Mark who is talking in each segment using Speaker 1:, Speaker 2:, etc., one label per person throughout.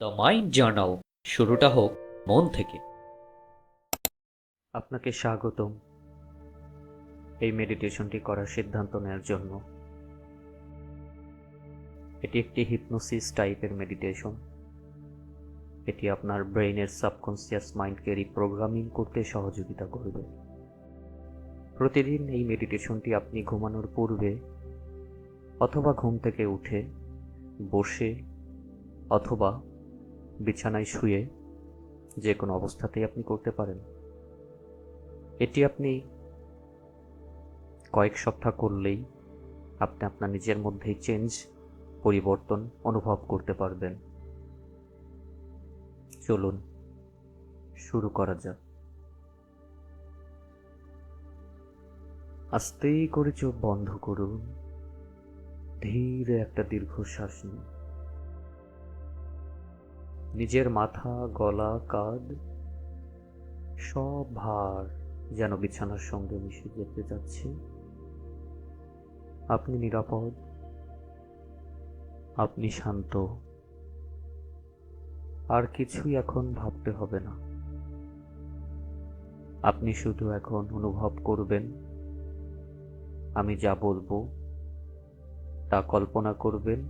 Speaker 1: The mind journal শুরুটা হোক মন থেকে। আপনাকে স্বাগতম এই মেডিটেশনটি করার সিদ্ধান্ত নেওয়ার জন্য। এটি একটি হিপনোসিস টাইপের মেডিটেশন। এটি আপনার ব্রেইনের সাবকনসিয়াস মাইন্ডকে রিপ্রোগ্রামিং করতে সহযোগিতা করবে। প্রতিদিন এই মেডিটেশনটি আপনি ঘুমানোর পূর্বে অথবা ঘুম থেকে উঠে বসে অথবা বিছানায় শুয়ে যে কোনো অবস্থাতেই আপনি করতে পারেন। এটি আপনি কয়েক সপ্তাহ করলেই আপনি আপনার নিজের মধ্যেই পরিবর্তন অনুভব করতে পারবেন। চলুন শুরু করা যাক। আস্তে করে চোখ বন্ধ করুন, ধীরে একটা দীর্ঘশ্বাস নিন। নিজের মাথা, গলা, কাঁধ সব ভার যেন বিছানার সঙ্গে মিশে যেতে যাচ্ছে। আপনি নিরাপদ, আপনি শান্ত, আর কিছুই এখন ভাবতে হবে না। আপনি শুধু এখন অনুভব করবেন, আমি যা বলবো তা কল্পনা করবেন,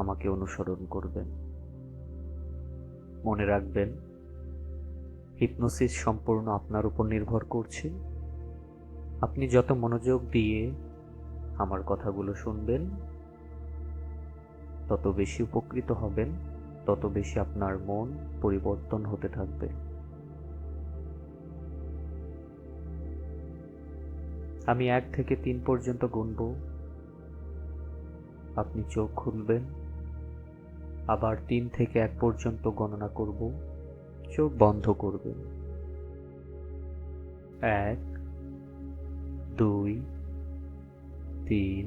Speaker 1: আমাকে অনুসরণ করবেন। মনে রাখবেন, হিপনোসিস সম্পূর্ণ আপনার উপর নির্ভর করছে। আপনি যত মনোযোগ দিয়ে আমার কথাগুলো শুনবেন, তত বেশি উপকৃত হবেন, তত বেশি আপনার মন পরিবর্তন হতে থাকবে। আমি 1 থেকে 3 পর্যন্ত গুনব। আপনি চোখ খুলবেন, আবার 3 থেকে 1 পর্যন্ত গণনা করব, চোখ বন্ধ করবেন। 1, 2, 3,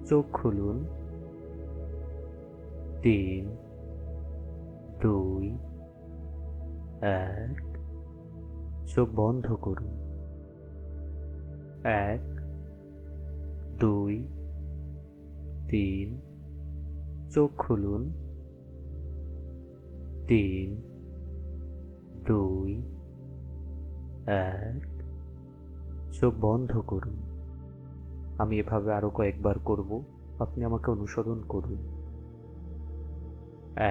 Speaker 1: চোখ খুলুন। 3, 2, 1, চোখ বন্ধ করুন। 1, 2, 3, চোখ খুলুন। 3, 2, 1, চোখ বন্ধ করুন। আমি এভাবে আরো কয়েকবার করব, আপনি আমাকে অনুসরণ করুন।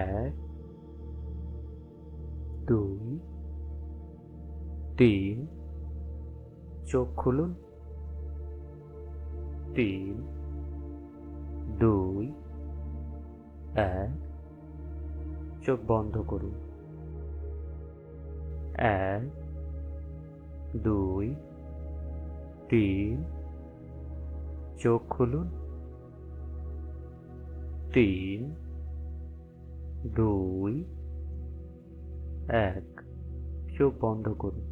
Speaker 1: 1, 2, 3, চোখ খুলুন। 3, 2, 1, চোখ বন্ধ করুন। 1, 2, 3, চোখ খুলুন। 3, 2, 1, চোখ বন্ধ করুন।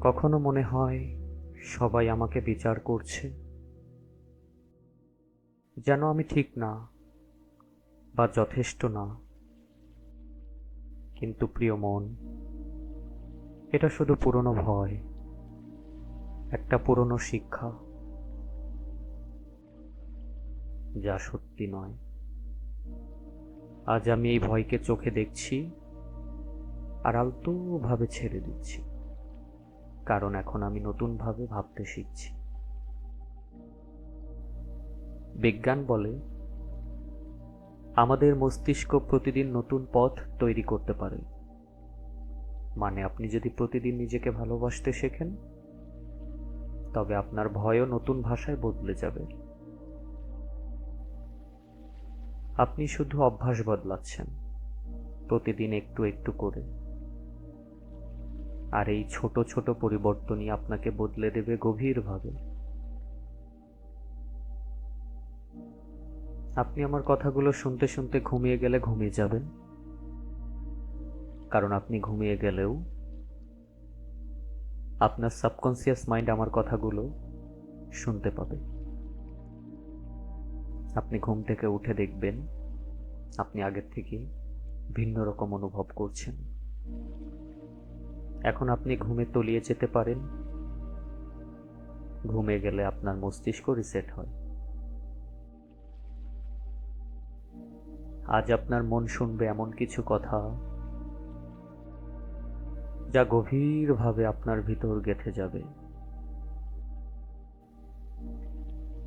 Speaker 1: কখনো মনে হয় সবাই আমাকে বিচার করছে, যেন আমি ঠিক না বা যথেষ্ট না। কিন্তু প্রিয় মন, এটা শুধু পুরনো ভয়, একটা পুরনো শিক্ষা, যা সত্যি নয়। আজ আমি এই ভয়কে চোখে দেখছি আর আলতোভাবে ছেড়ে দিচ্ছি, কারণ এখন আমি নতুনভাবে ভাবতে শিখছি। বিজ্ঞান বলে আমাদের মস্তিষ্ক প্রতিদিন নতুন পথ তৈরি করতে পারে। মানে আপনি যদি প্রতিদিন নিজেকে ভালোবাসতে শেখেন, তবে আপনার ভয়ও নতুন ভাষায় বদলে যাবে। আপনি শুধু অভ্যাস বদলাচ্ছেন, প্রতিদিন একটু একটু করে। আর এই ছোট ছোট পরিবর্তনই আপনাকে বদলে দেবে গভীরভাবে। আপনি আমার কথাগুলো শুনতে শুনতে ঘুমিয়ে গেলে ঘুমিয়ে যাবেন, কারণ আপনি ঘুমিয়ে গেলেও আপনার সাবকনসিয়াস মাইন্ড আমার কথাগুলো শুনতে পাবে। আপনি ঘুম থেকে উঠে দেখবেন আপনি আগের থেকে ভিন্ন রকম অনুভব করছেন। এখন আপনি ঘুমে তলিয়ে যেতে পারেন। ঘুমে গেলে আপনার মস্তিষ্ক রিসেট হয়। আজ আপনার মন শুনবে এমন কিছু কথা যা গভীরভাবে আপনার ভিতর গেঁথে যাবে।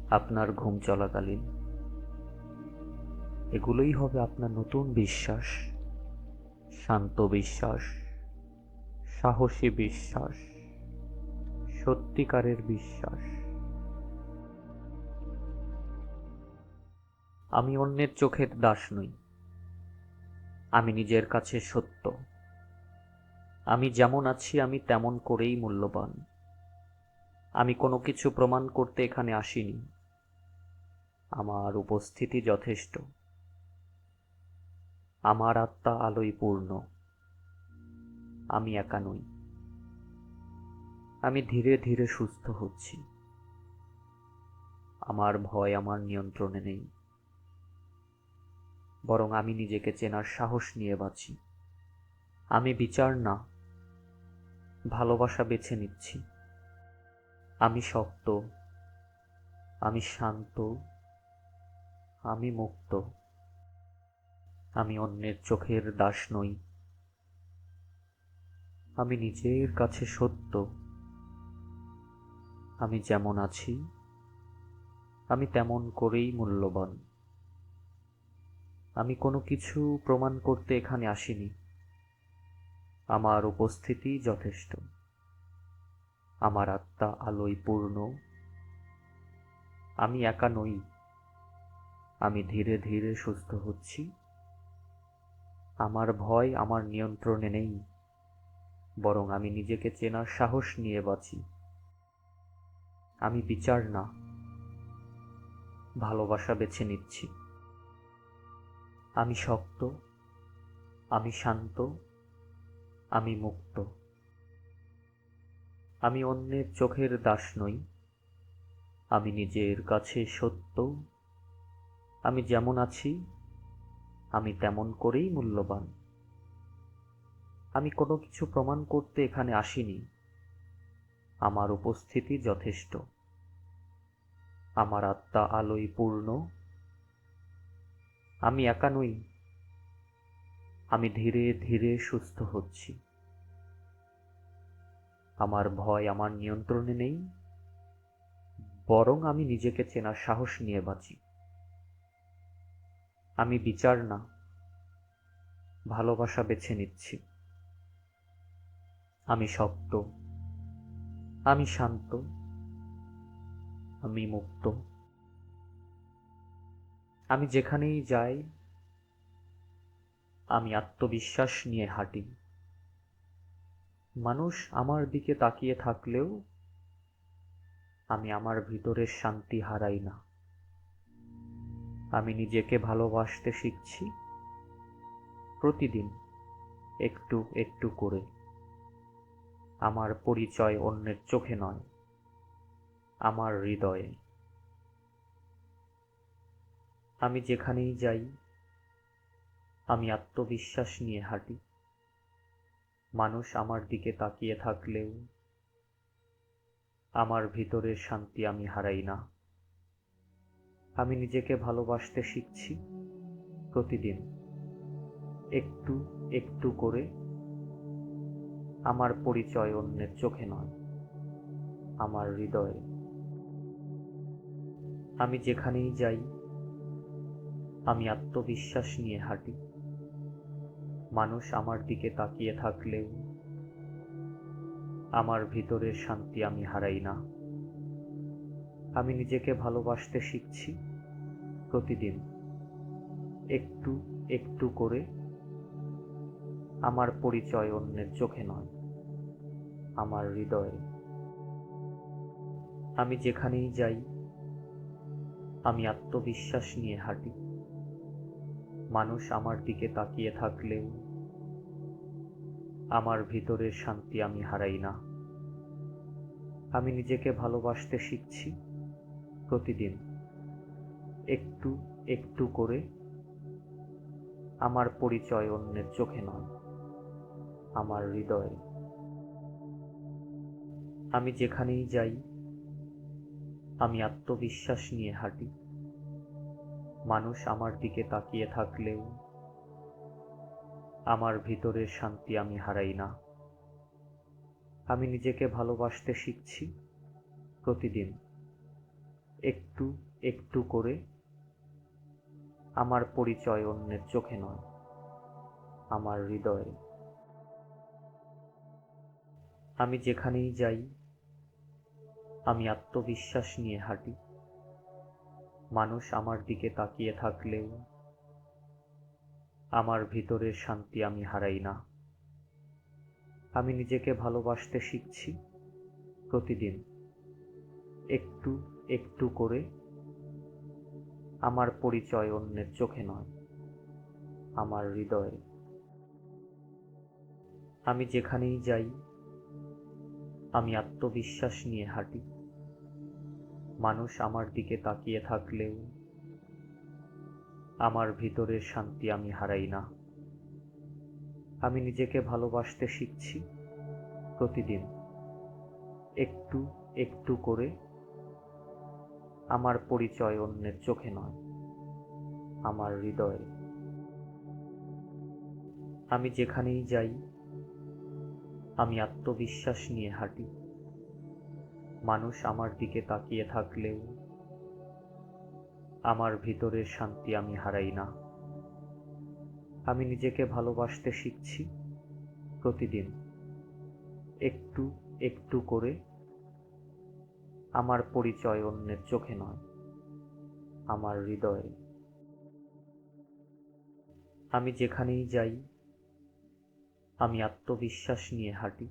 Speaker 1: আপনার ঘুম চলাকালীন এগুলোই হবে আপনার নতুন বিশ্বাস, শান্ত বিশ্বাস, সাহসী বিশ্বাস, সত্যিকারের বিশ্বাস। আমি অন্যের চোখের দাস নই, আমি নিজের কাছে সত্য। আমি যেমন আছি আমি তেমন করেই মূল্যবান। আমি কোনো কিছু প্রমাণ করতে এখানে আসিনি, আমার উপস্থিতি যথেষ্ট। আমার আত্মা আলোয় পূর্ণ, আমি একা নই। আমি ধীরে ধীরে সুস্থ হচ্ছি, আমার ভয় আমার নিয়ন্ত্রণে নেই, বরং আমি নিজেকে চেনার সাহস নিয়ে বাঁচি। আমি বিচার না, ভালোবাসা বেছে নিচ্ছি। আমি শক্ত, আমি শান্ত, আমি মুক্ত। আমি অন্যের চোখের দাস নই, আমি নিজের কাছে সত্য। আমি যেমন আছি আমি তেমন করেই মূল্যবান। আমি কোনো কিছু প্রমাণ করতে এখানে আসিনি, আমার উপস্থিতি যথেষ্ট। আমার আত্মা আলোয় পূর্ণ, আমি একা নই। আমি ধীরে ধীরে সুস্থ হচ্ছি, আমার ভয় আমার নিয়ন্ত্রণে নেই, বরং আমি নিজেকে চেনার সাহস নিয়ে বাঁচি। আমি বিচার না, ভালোবাসা বেছে নিচ্ছি। আমি শক্ত, আমি শান্ত, আমি মুক্ত। আমি অন্যের চোখের দাস নই, আমি নিজের কাছে সত্য। আমি যেমন আছি আমি তেমন করেই মূল্যবান। আমি কোনো কিছু প্রমাণ করতে এখানে আসিনি, আমার উপস্থিতি যথেষ্ট। আমার আত্মা আলোয় পূর্ণ, আমি একা নই। আমি ধীরে ধীরে সুস্থ হচ্ছি, আমার ভয় আমার নিয়ন্ত্রণে নেই, বরং আমি নিজেকে চেনার সাহস নিয়ে বাঁচি। আমি বিচার না, ভালোবাসা বেছে নিচ্ছি। আমি শক্ত, আমি শান্ত, আমি মুক্ত। আমি যেখানেই যাই আমি আত্মবিশ্বাস নিয়ে হাঁটি। মানুষ আমার দিকে তাকিয়ে থাকলেও আমি আমার ভিতরের শান্তি হারাই না। আমি নিজেকে ভালোবাসতে শিখছি প্রতিদিন, একটু একটু করে। আমার পরিচয় অন্যের চোখে নয়, আমার হৃদয়ে। আমি যেখানেই যাই আমি আত্মবিশ্বাস নিয়ে হাঁটি। মানুষ আমার দিকে তাকিয়ে থাকলেও আমার ভিতরের শান্তি আমি হারাই না। আমি নিজেকে ভালোবাসতে শিখছি প্রতিদিন, একটু একটু করে। আমার পরিচয় অন্যের চোখে নয়, আমার হৃদয়ে। আমি যেখানেই যাই আমি আত্মবিশ্বাস নিয়ে হাঁটি। মানুষ আমার দিকে তাকিয়ে থাকলেও আমার ভিতরের শান্তি আমি হারাই না। আমি নিজেকে ভালোবাসতে শিখছি প্রতিদিন, একটু একটু করে। আমার পরিচয় অন্যের চোখে নয়, আমার হৃদয়ে। আমি যেখানেই যাই আমি আত্মবিশ্বাস নিয়ে হাঁটি। মানুষ আমার দিকে তাকিয়ে থাকলেও আমার ভিতরের শান্তি আমি হারাই না। আমি নিজেকে ভালোবাসতে শিখছি প্রতিদিন, একটু একটু করে। আমার পরিচয় অন্যের চোখে নয়, আমার হৃদয়ে। আমি যেখানেই যাই আমি আত্মবিশ্বাস নিয়ে হাঁটি। মানুষ আমার দিকে তাকিয়ে থাকলেও আমার ভিতরের শান্তি আমি হারাই না। আমি নিজেকে ভালোবাসতে শিখছি প্রতিদিন, একটু একটু করে। আমার পরিচয় অন্যের চোখে নয়, আমার হৃদয়ে। আমি যেখানেই যাই, আমি আত্মবিশ্বাস নিয়ে হাঁটি। মানুষ আমার দিকে তাকিয়ে থাকলেও আমার ভিতরের শান্তি আমি হারাই না। আমি নিজেকে ভালোবাসতে শিখছি প্রতিদিন, একটু একটু করে। আমার পরিচয় অন্যের চোখে নয়, আমার হৃদয়ে। আমি যেখানেই যাই, আমি আত্মবিশ্বাস নিয়ে হাঁটি। মানুষ আমার দিকে তাকিয়ে থাকলেও আমার ভিতরের শান্তি আমি হারাই না। আমি নিজেকে ভালোবাসতে শিখছি প্রতিদিন, একটু একটু করে। আমার পরিচয় অন্যের চোখে নয়, আমার হৃদয়ে। আমি যেখানেই যাই, আমি আত্মবিশ্বাস নিয়ে হাঁটি। মানুষ আমার দিকে তাকিয়ে থাকলেও আমার ভিতরের শান্তি আমি হারাই না। আমি নিজেকে ভালোবাসতে শিখছি প্রতিদিন, একটু একটু করে। আমার পরিচয় অন্যের চোখে নয়, আমার হৃদয়ে। আমি যেখানেই যাই, আমি আত্মবিশ্বাস নিয়ে হাঁটি।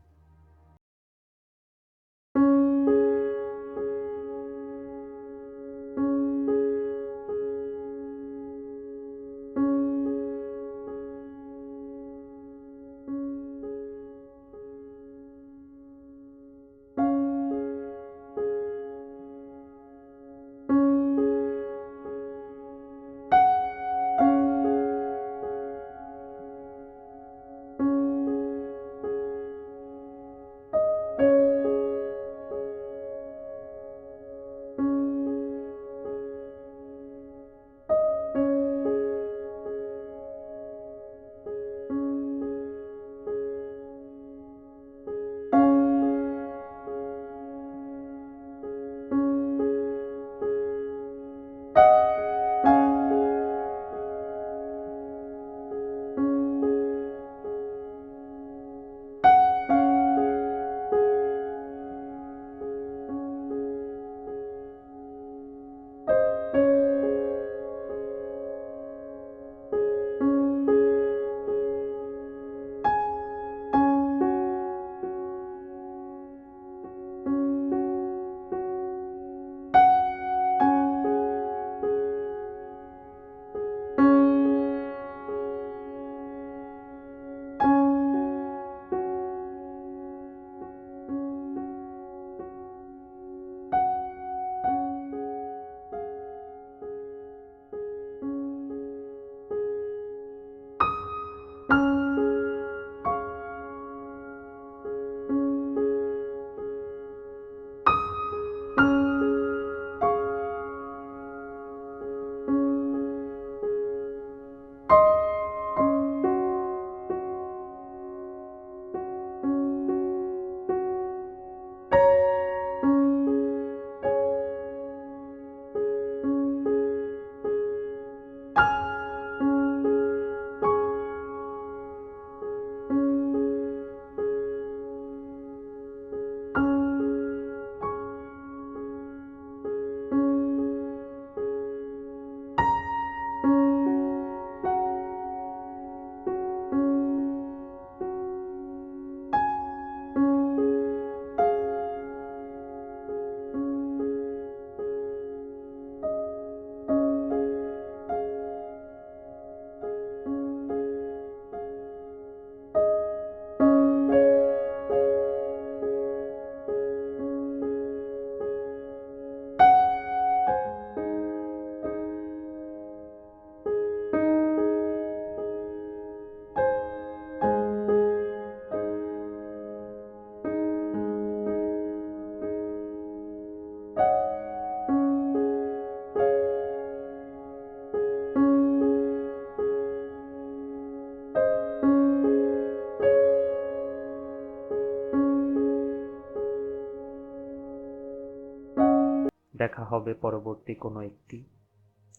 Speaker 1: দেখা হবে পরবর্তী কোনো একটি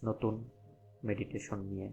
Speaker 1: নতুন মেডিটেশন নিয়ে।